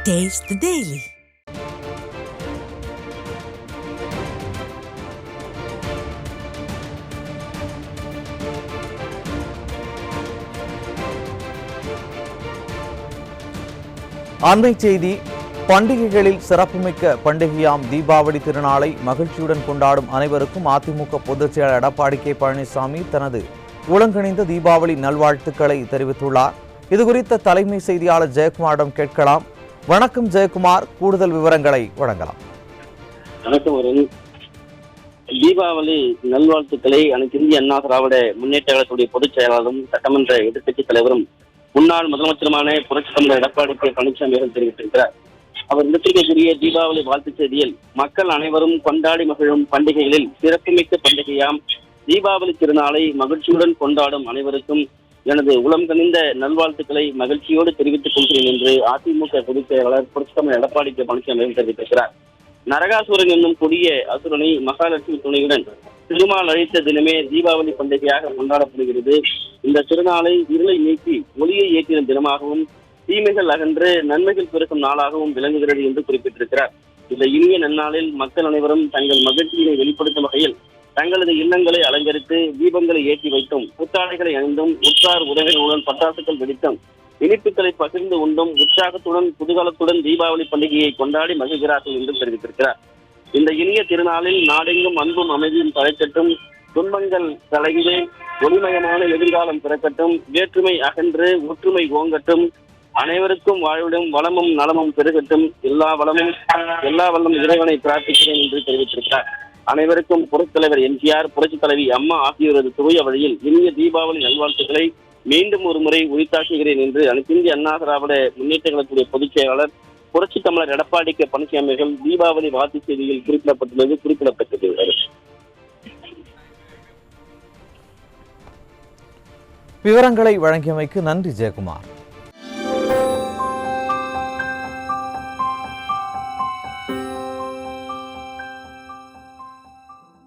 Taste the Daily. அண்மை செய்தி. பண்டிகைகளில் சிறப்புமிக்க பண்டிகையாம் தீபாவளி திருநாளை மகிழ்ச்சியுடன் கொண்டாடும் அனைவருக்கும் அதிமுக பொதுச் செயலாளர் எடப்பாடி கே பழனிசாமி தனது உலங்கணிந்த தீபாவளி நல்வாழ்த்துக்களை தெரிவித்துள்ளார். இதுகுறித்த தலைமை செய்தியாளர் ஜெயக்குமாரிடம் கேட்கலாம். வணக்கம் ஜெயக்குமார், கூடுதல் விவரங்களை வழங்கலாம். வணக்கம் அருண். தீபாவளி நல்வாழ்த்துக்களை அனைத்து இந்திய அண்ணா திராவிட முன்னேற்ற கழகத்துடைய பொதுச் செயலாளரும் சட்டமன்ற எதிர்க்கட்சித் தலைவரும் முன்னாள் முதலமைச்சருமான புரட்சித் தலைவர் எடப்பாடி கே பழனிசாமி அவர்கள் தெரிவித்திருக்கிறார். அவர் விடுத்திருக்கக்கூடிய தீபாவளி வாழ்த்துச் செய்தியில் மக்கள் அனைவரும் கொண்டாடி மகிழும் பண்டிகைகளில் சிறப்புமிக்க பண்டிகையாம் தீபாவளி திருநாளை மகிழ்ச்சியுடன் கொண்டாடும் அனைவருக்கும் எனது உளம் கனிந்த நல்வாழ்த்துக்களை மகிழ்ச்சியோடு தெரிவித்துக் கொள்கிறேன் என்று அதிமுக பொதுச் செயலாளர் புரட்சித் தலைவர் எடப்பாடி கே பழனிசாமி அவர்கள் தெரிவித்திருக்கிறார். நரகாசுரன் என்னும் கொடிய அசுரனை மகாலட்சுமி துணையுடன் திருமால் அழித்த தினமே தீபாவளி பண்டிகையாக கொண்டாடப்படுகிறது. இந்த திருநாளை இருளை நீக்கி ஒளியை ஏற்றின தினமாகவும் தீமைகள் அகன்று நன்மைகள் பெருக்கும் நாளாகவும் விளங்குகிறது என்று குறிப்பிட்டிருக்கிறார். இந்த இனிய நன்னாளில் மக்கள் அனைவரும் தங்கள் மகிழ்ச்சியினை வெளிப்படுத்தும் வகையில் தங்களது இல்லங்களை அலங்கரித்து தீபங்களை ஏற்றி வைத்தும் புத்தாடைகளை அணிந்தும் உற்றார் உறவினர்களுடன் பட்டாசுகள் வெடித்தும் இனிப்புகளை பகிர்ந்து உண்டும் உற்சாகத்துடன் குதூகலத்துடன் தீபாவளி பண்டிகையை கொண்டாடி மகிழ்கிறார்கள் என்று தெரிவித்திருக்கிறார். இந்த இனிய திருநாளில் நாடெங்கும் அன்பும் அமைதியும் தழைக்கட்டும், துன்பங்கள் கலைந்து ஒளிமயமான எதிர்காலம் பிறக்கட்டும், வேற்றுமை அகன்று ஒற்றுமை ஓங்கட்டும், அனைவருக்கும் வாழ்விடும் வளமும் நலமும் பெருகட்டும், எல்லா வளமும் இறைவனை பிரார்த்திக்கிறேன் என்று தெரிவித்திருக்கிறார். அனைவருக்கும் புரட்சித் தலைவர் எம்ஜிஆர், புரட்சித் தலைவி அம்மா ஆகியோரது தூய வழியில் இனிய தீபாவளி நல்வாழ்த்துக்களை மீண்டும் ஒரு முறை உரித்தாக்குகிறேன் என்று அனைத்து இந்திய அண்ணா திராவிட முன்னேற்ற கழகத்துடைய பொதுச் செயலாளர் புரட்சித் தமிழர் எடப்பாடி கே பழனிசாமி அவர்கள் தீபாவளி வாழ்த்து செய்தியில் குறிப்பிடப்பட்டுள்ளது குறிப்பிடத்தக்கது. விவரங்களை வழங்கியமைக்கு நன்றி ஜெயக்குமார்.